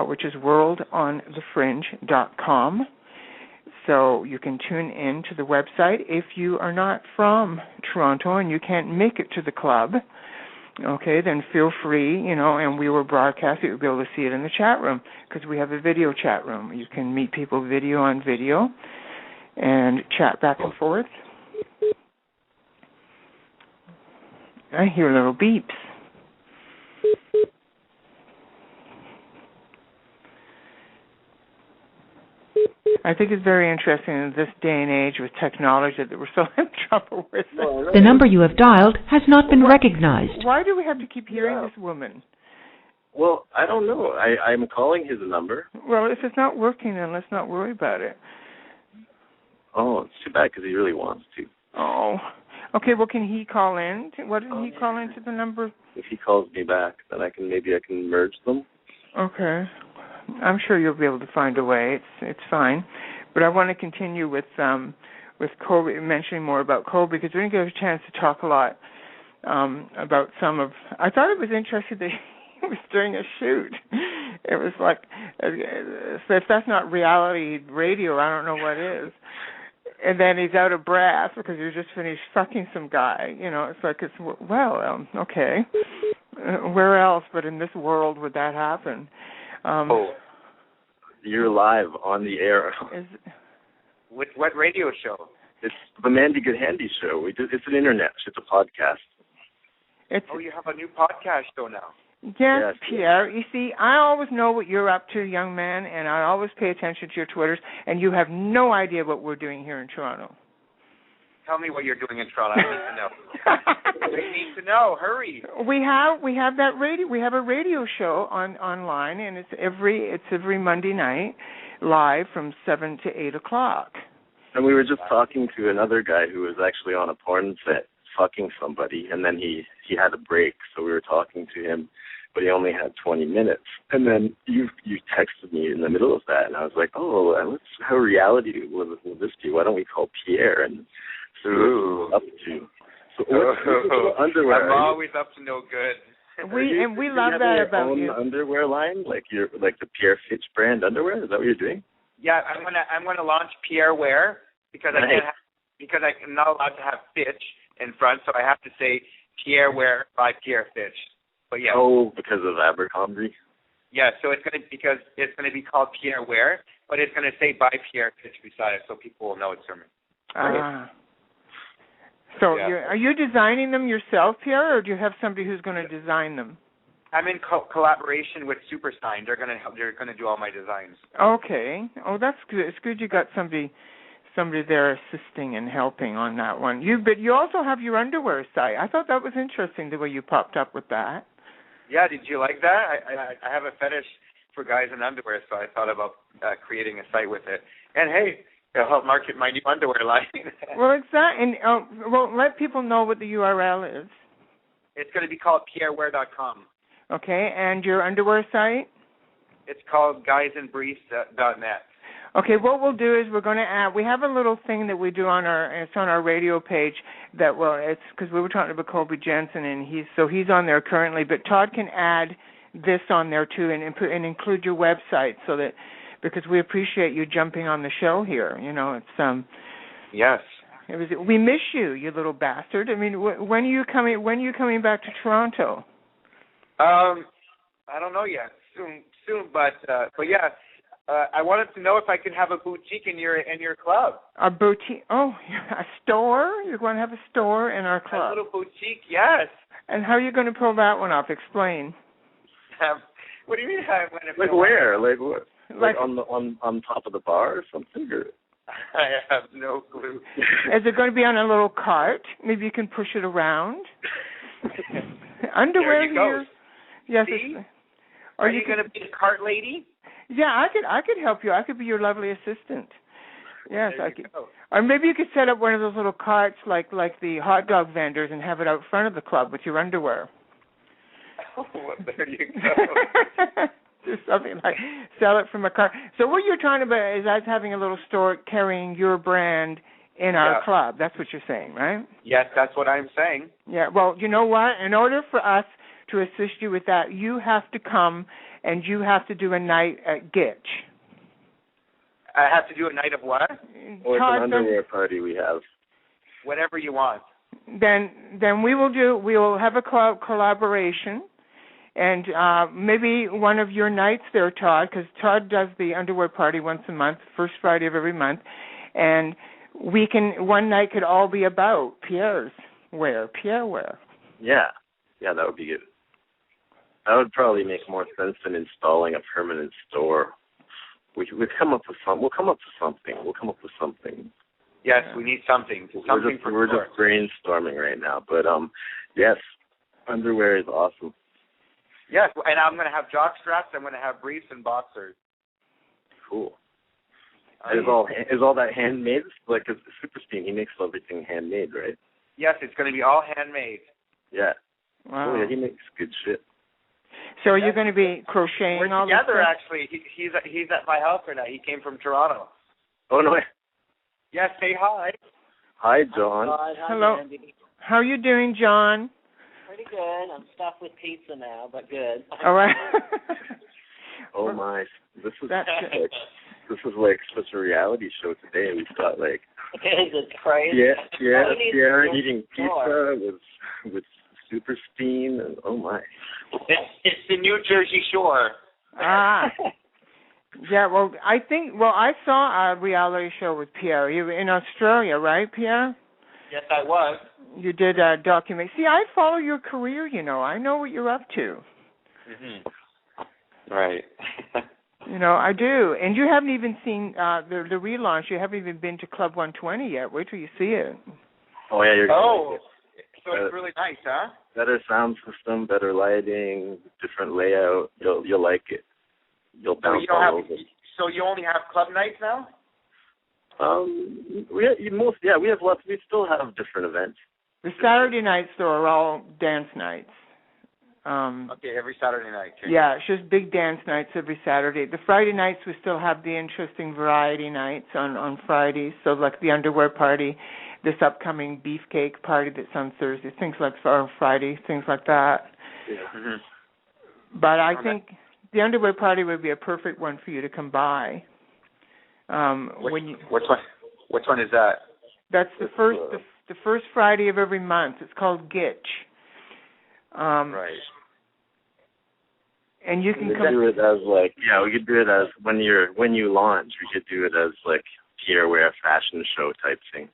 which is worldonthefringe.com. So you can tune in to the website if you are not from Toronto and you can't make it to the club. Okay, then feel free, and we will broadcast it. You'll be able to see it in the chat room because we have a video chat room. You can meet people video on video and chat back and forth. I hear little beeps. I think it's very interesting in this day and age with technology that we're still having trouble with it. The number you have dialed has not been recognized. Why do we have to keep hearing this woman? Well, I don't know. I'm calling his number. Well, if it's not working, then let's not worry about it. Oh, it's too bad because he really wants to. Oh. Okay, well, can he call in? What did he call into the number? If he calls me back, then I can merge them. Okay. I'm sure you'll be able to find a way. It's fine. But I want to continue with Kobe, mentioning more about Kobe, because we didn't get a chance to talk a lot about some of... I thought it was interesting that he was doing a shoot. It was like, so if that's not reality radio, I don't know what is. And then he's out of breath because you just finished fucking some guy. It's like, okay. Where else but in this world would that happen? You're live on the air. With what radio show? It's the Mandy Goodhandy show. It's an internet. It's a podcast. You have a new podcast show now. Yes, Pierre. You see, I always know what you're up to, young man, and I always pay attention to your Twitters, and you have no idea what we're doing here in Toronto. Tell me what you're doing in Toronto. I need to know. I need to know. Hurry. We have that radio. We have a radio show online, and it's every Monday night, live from 7 to 8 o'clock. And we were just talking to another guy who was actually on a porn set fucking somebody, and then he had a break, so we were talking to him, but he only had 20 minutes. And then you texted me in the middle of that, and I was like, how reality will this be? Why don't we call Pierre? And so what's up to? So underwear. I'm always up to no good. We love that about you. Underwear line, like the Pierre Fitch brand underwear. Is that what you're doing? Yeah, I'm gonna launch Pierre Wear because I'm not allowed to have Fitch in front, so I have to say Pierre Wear by Pierre Fitch. But yeah. Oh, because of Abercrombie. Yeah, so it's gonna be called Pierre Wear, but it's gonna say by Pierre Fitch beside it, so people will know it's from me. So are you designing them yourself, Pierre, or do you have somebody who's going to design them? I'm in collaboration with Supersign. They're going to do all my designs. Okay. Oh, that's good. It's good you got somebody there assisting and helping on that one. But you also have your underwear site. I thought that was interesting the way you popped up with that. Yeah, did you like that? I have a fetish for guys in underwear, so I thought about creating a site with it. And hey, it'll help market my new underwear line. Well, exactly. And let people know what the URL is. It's going to be called pierrewear.com. Okay, and your underwear site? It's called guysandbriefs.net. Okay, what we'll do is we're going to add, we have a little thing that we do it's on our radio page it's because we were talking about Kobe Jensen, and he's on there currently, but Todd can add this on there too and include your website so that, because we appreciate you jumping on the show here. It's yes. We miss you, you little bastard. I mean, when are you coming back to Toronto? I don't know yet. Soon, but yeah. I wanted to know if I could have a boutique in your club. A boutique? Oh, a store? You're going to have a store in our club? A little boutique, yes. And how are you going to pull that one off? Explain. What do you mean? I'm going to like where? Like what? Like on top of the bar or something? Or? I have no clue. Is it going to be on a little cart? Maybe you can push it around. Underwear there you here. Go. Yes. See? Are you going to be the cart lady? Yeah, I could help you. I could be your lovely assistant. Yes, there I you could. Go. Or maybe you could set up one of those little carts like the hot dog vendors and have it out front of the club with your underwear. Oh, well, there you go. Do something like sell it from a cart. So what you're talking about is us having a little store carrying your brand in our club. That's what you're saying, right? Yes, that's what I'm saying. Yeah, well, you know what? In order for us to assist you with that, you have to come and you have to do a night at Gitch. I have to do a night of what? Or it's an underwear party we have. Whatever you want. Then we will have a collaboration, and maybe one of your nights there, Todd, because Todd does the underwear party once a month, first Friday of every month, and one night could all be about Pierre wear. Yeah, that would be good. That would probably make more sense than installing a permanent store. We'll come up with something. Yes, we need something. We're just brainstorming right now, but yes, underwear is awesome. Yes, and I'm going to have jock straps. I'm going to have briefs and boxers. Cool. Is all that handmade? Like Super Steam, he makes everything handmade, right? Yes, it's going to be all handmade. Yeah. Wow. Oh, yeah, he makes good shit. So are you going to be crocheting We're all this together, stuff? actually. He's at my house right now. He came from Toronto. Oh, no. Yes, say hi. Hi, John. Hi, hello. Mandy. How are you doing, John? Pretty good. I'm stuffed with pizza now, but good. All right. Oh, my. This is like such a reality show today. We've got like... Is it crazy? Yeah, Pierre eating pizza with Super Steam, and oh my. It's the New Jersey Shore. Ah. Yeah, well, I saw a reality show with Pierre. You were in Australia, right, Pierre? Yes, I was. You did a documentary. See, I follow your career, you know. I know what you're up to. Mm-hmm. Right. I do. And you haven't even seen the relaunch. You haven't even been to Club 120 yet. Wait till you see it. Oh, yeah, you're going to so it's really nice, huh? Better sound system, better lighting, different layout. You'll like it. You'll bounce all over. So you only have club nights now? We have lots. We still have different events. The Saturday nights, though, are all dance nights. Okay, every Saturday night. Okay. Yeah, it's just big dance nights every Saturday. The Friday nights, we still have the interesting variety nights on Fridays. So like the underwear party, this upcoming Beefcake party that's on Thursday, things like or Friday, things like that. Yeah. Mm-hmm. But I think the underwear party would be a perfect one for you to come by. Which one is that? That's the first Friday of every month. It's called Gitch. Right. And you can do it as we could do it as when you launch, we could do it as like Pierre wear fashion show type thing.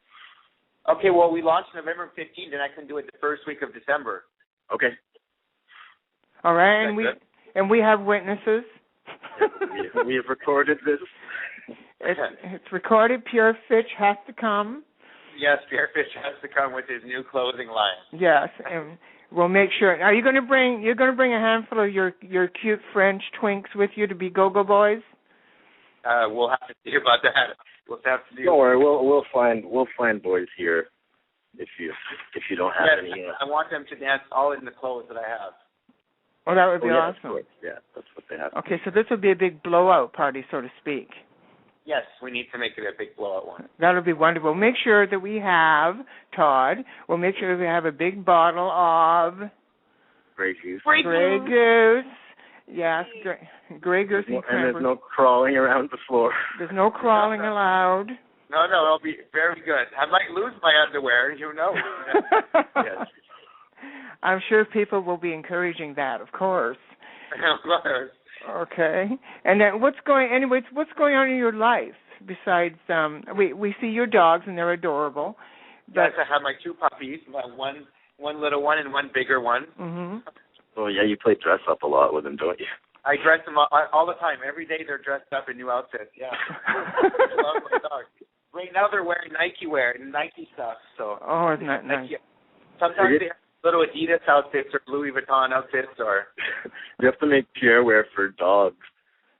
Okay, well we launched November 15th, and I can do it the first week of December. Okay. All right, and we have witnesses. we have recorded this. It's recorded. Pierre Fitch has to come. Yes, Pierre Fitch has to come with his new clothing line. Yes, and we'll make sure. Are you going to bring? You're going to bring a handful of your cute French twinks with you to be go-go boys? We'll have to see about that. We'll have to see. Don't worry, we'll find boys here if you don't have any. I want them to dance all in the clothes that I have. Oh, that would be awesome. awesome. Yeah, that's what they have. Okay, so this will be a big blowout party, so to speak. Yes, we need to make it a big blowout one. That'll be wonderful. Make sure that we have, Todd, we'll make sure that we have a big bottle of Grey Goose. Grey Goose. Yes, Grey Goose and there's no crawling around the floor. There's no crawling allowed. No, it'll be very good. I might lose my underwear, you know. Yes. I'm sure people will be encouraging that, of course. Okay. And then what's going on in your life besides we see your dogs and they're adorable. Yes, I have my 2 puppies, one little one and one bigger one. Mm-hmm. Oh yeah, you play dress up a lot with them, don't you? I dress them all the time. Every day they're dressed up in new outfits. Yeah. I love my dogs. Right now they're wearing Nike wear and Nike stuff. So. Oh, isn't that nice? Sometimes they have little Adidas outfits or Louis Vuitton outfits or. You have to make Pierre wear for dogs.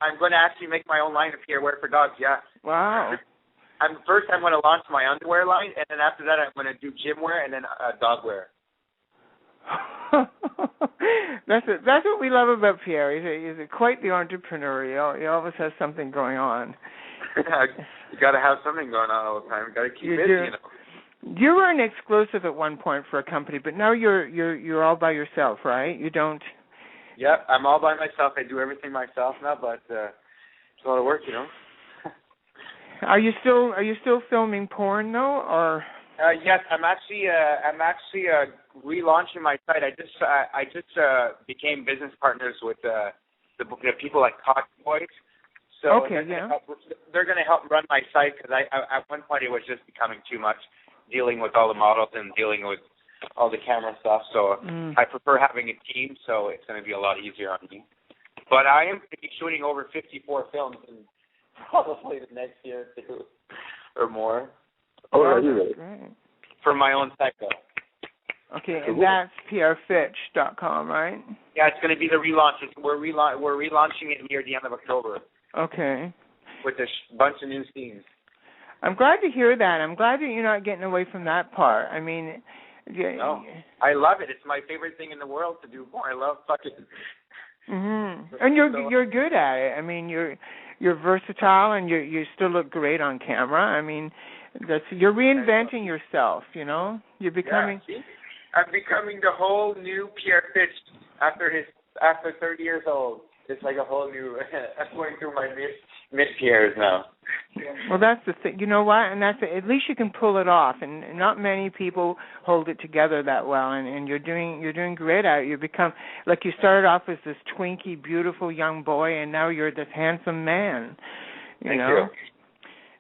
I'm going to actually make my own line of Pierre wear for dogs. Yeah. Wow. First I'm going to launch my underwear line, and then after that I'm going to do gym wear and then dog wear. That's what we love about Pierre. He's quite the entrepreneur. He always has something going on. You got to have something going on all the time. You got to keep busy, you know. You were an exclusive at one point for a company, but now you're all by yourself, right? You don't. Yeah, I'm all by myself. I do everything myself now, but it's a lot of work, you know. Are you still filming porn though, or? Yes, I'm actually relaunching my site. I just became business partners with the people like Cocky Boys. So okay, they're going to help run my site because at one point it was just becoming too much, dealing with all the models and dealing with all the camera stuff. So I prefer having a team, so it's going to be a lot easier on me. But I am going to be shooting over 54 films in probably the next year or 2 or more. Oh, really? Great. For my own site, though. Okay, and that's pierrefitch.com, right? Yeah, it's going to be the relaunch. We're relaunching it near the end of October. Okay. With a bunch of new scenes. I'm glad to hear that. I'm glad that you're not getting away from that part. I mean, no, I love it. It's my favorite thing in the world to do more. I love fucking. And you're good at it. I mean, you're versatile, and you still look great on camera. I mean, you're reinventing yourself. You know, you're becoming. Yeah, I'm becoming the whole new Pierre Fitch after 30 years old. It's like a whole new. I'm going through my mid Pierres now. Well, that's the thing. You know what? And that's at least you can pull it off. And not many people hold it together that well. And you're doing great at it. You become like you started off as this twinky, beautiful young boy, and now you're this handsome man. Thank you.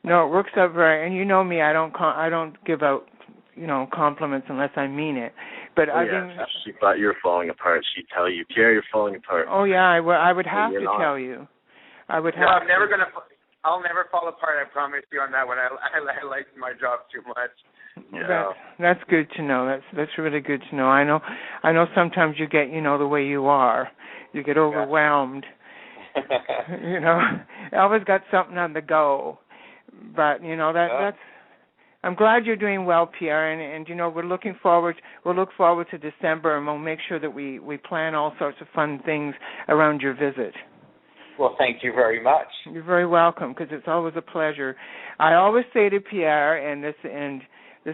No, it works out very. And you know me, I don't give out compliments unless I mean it. But she thought you were falling apart. She'd tell you, Pierre, you're falling apart. Oh yeah, I would have to tell you. I would have. No, I'm never gonna. I'll never fall apart. I promise you on that one. I like my job too much. Yeah. That's good to know. That's really good to know. I know. Sometimes you get the way you are. You get overwhelmed. I always got something on the go. But that's. I'm glad you're doing well, Pierre, and we're looking forward. We'll look forward to December, and we'll make sure that we plan all sorts of fun things around your visit. Well, thank you very much. You're very welcome, because it's always a pleasure. I always say to Pierre, and this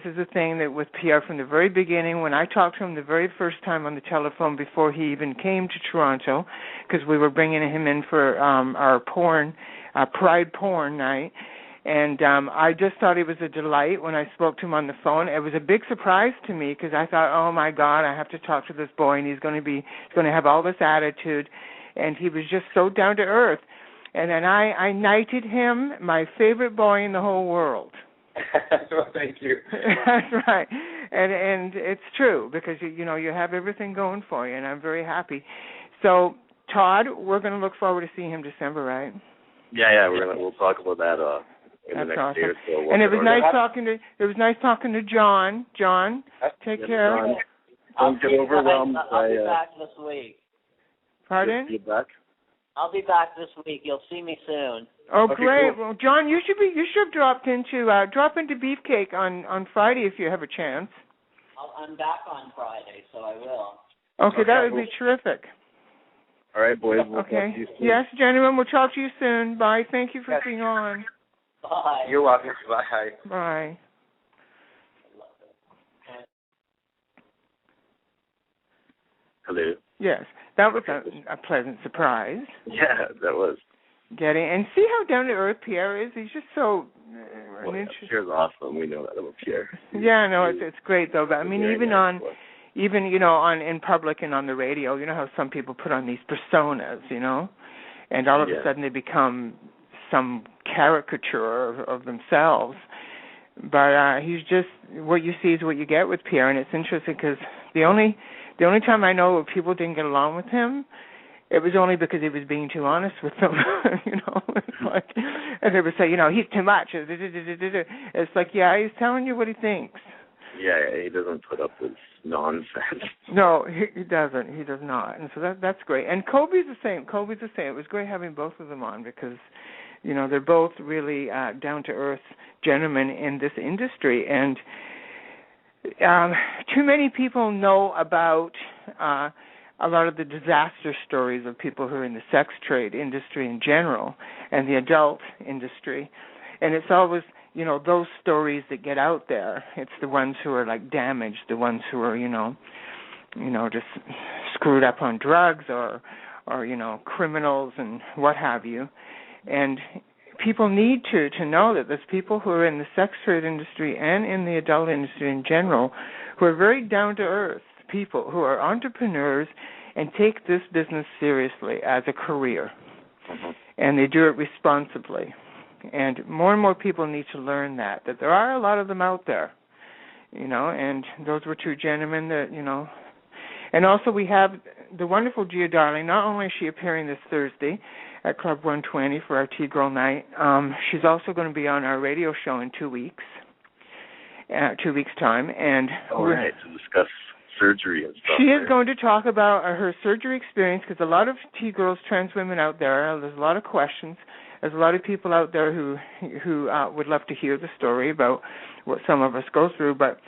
is the thing that with Pierre from the very beginning, when I talked to him the very first time on the telephone before he even came to Toronto, because we were bringing him in for our Pride Porn night. And I just thought he was a delight when I spoke to him on the phone. It was a big surprise to me because I thought, oh my God, I have to talk to this boy, and he's going to have all this attitude, and he was just so down to earth. And then I knighted him my favorite boy in the whole world. Well, thank you. That's right, and it's true because you have everything going for you, and I'm very happy. So Todd, we're going to look forward to seeing him December, right? Yeah, we'll talk about that. In the next awesome. day or so. And it was nice talking to John. John, take care. John, don't get overwhelmed. I'll be back this week. Pardon? You'll be back? I'll be back this week. You'll see me soon. Oh, okay, great. Cool. Well, John, you should have dropped into Beefcake on Friday if you have a chance. I'm back on Friday, so I will. Okay, that would be terrific. All right, boys. We'll talk to you soon. Yes, gentlemen, we'll talk to you soon. Bye. Thank you for being on. Bye. You're welcome. Bye. Bye. Hello. Yes, that was a pleasant surprise. Yeah, that was. And see how down to earth Pierre is. He's just so. Pierre's awesome. We know that about Pierre. Yeah, no, it's great though. But I mean, even even, in public and on the radio, you know how some people put on these personas, and all of a sudden they become some caricature of themselves. But he's just, what you see is what you get with Pierre, and it's interesting because the only time I know people didn't get along with him, it was only because he was being too honest with them, It's like, and they would say, he's too much. It's like, yeah, he's telling you what he thinks. Yeah, he doesn't put up with nonsense. No, he doesn't. He does not. And so that's great. And Kobe's the same. It was great having both of them on because, they're both really down-to-earth gentlemen in this industry. And too many people know about a lot of the disaster stories of people who are in the sex trade industry in general and the adult industry. And it's always, those stories that get out there. It's the ones who are like damaged, the ones who are, just screwed up on drugs or criminals and what have you. And people need to know that there's people who are in the sex trade industry and in the adult industry in general who are very down-to-earth people who are entrepreneurs and take this business seriously as a career. And they do it responsibly. And more people need to learn that there are a lot of them out there, and those were two gentlemen that, And also we have the wonderful Gia Darling. Not only is she appearing this Thursday at Club 120 for our Tea Girl Night, she's also going to be on our radio show in 2 weeks, 2 weeks' time. And all right, to discuss surgery and stuff. She is going to talk about her surgery experience because a lot of Tea Girls, trans women out there, there's a lot of questions. There's a lot of people out there who would love to hear the story about what some of us go through, but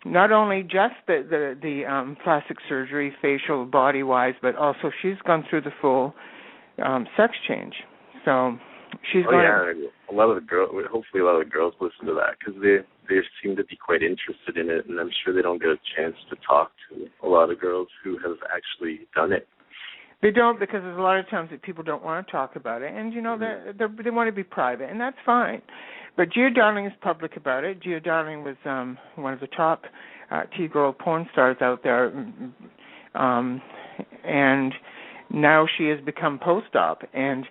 not only just the plastic surgery, facial, body-wise, but also she's gone through the full sex change. So she's going. Yeah, a lot of the girls. Hopefully, a lot of the girls listen to that because they seem to be quite interested in it, and I'm sure they don't get a chance to talk to a lot of girls who have actually done it. They don't, because there's a lot of times that people don't want to talk about it, and they want to be private, and that's fine. But Gia Darling is public about it. Gia Darling was one of the top T-girl porn stars out there, and now she has become post-op, and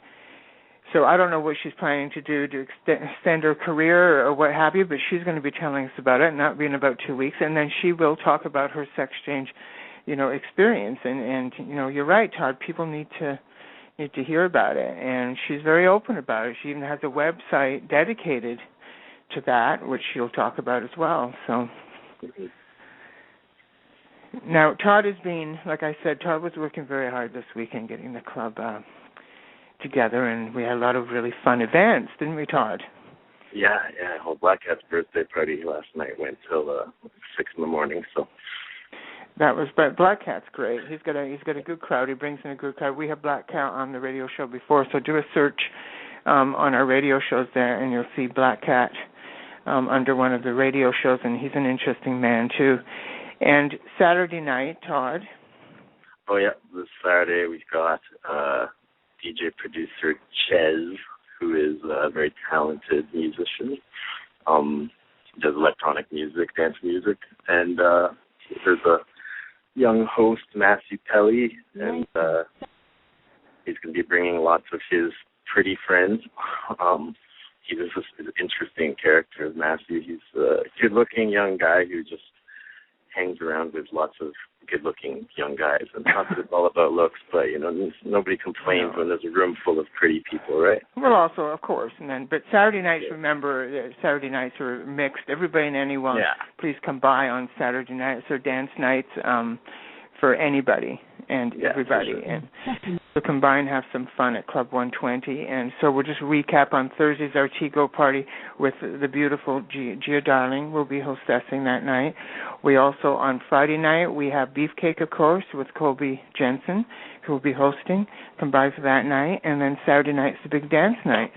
so I don't know what she's planning to do to extend her career or what have you, but she's going to be telling us about it, and that'll be in about 2 weeks, and then she will talk about her sex change experience, and you're right, Todd. People need to hear about it, and she's very open about it. She even has a website dedicated to that, which she'll talk about as well. So now Todd is being, like I said, Todd was working very hard this weekend getting the club together, and we had a lot of really fun events, didn't we, Todd? Yeah. Well, Black Cat's birthday party last night went till 6 in the morning, so. But Black Cat's great. He's got a good crowd. He brings in a good crowd. We have Black Cat on the radio show before, so do a search on our radio shows there, and you'll see Black Cat under one of the radio shows, and he's an interesting man too. And Saturday night, Todd. Oh yeah, this Saturday we've got DJ producer Ches, who is a very talented musician. Does electronic music, dance music, and there's a young host, Matthew Pelly, and he's going to be bringing lots of his pretty friends. He's just an interesting character, Matthew. He's a good-looking young guy who just hangs around with lots of good-looking young guys. And not that it's all about looks, but, nobody complains when there's a room full of pretty people, right? Well, also, of course. But Saturday nights, remember, Saturday nights are mixed. Everybody and anyone, please come by on Saturday nights or dance nights for anybody and everybody. Sure. And so come by and have some fun at Club 120. And so we'll just recap on Thursday's our Tea-Go party with the beautiful Gia Darling. We'll be hostessing that night. We also, on Friday night, we have Beefcake, of course, with Kobe Jensen, who will be hosting. Come by for that night. And then Saturday night's the big dance night.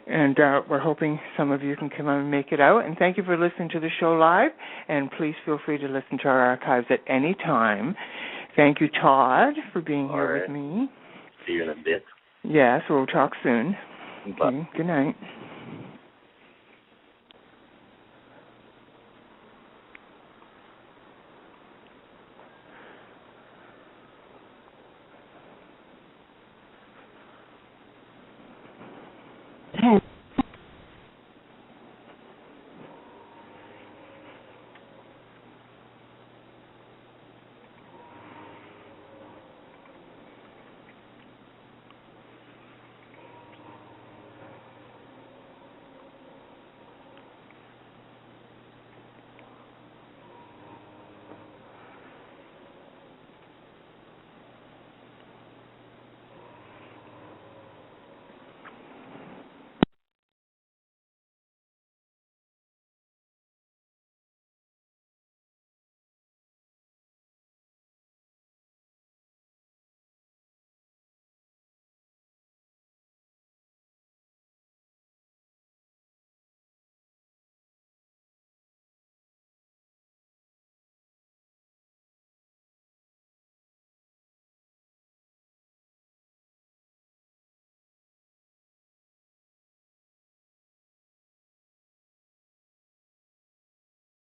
And we're hoping some of you can come on and make it out. And thank you for listening to the show live. And please feel free to listen to our archives at any time. Thank you, Todd, for being here with me. See you in a bit. Yes, we'll talk soon. Bye. Okay, good night.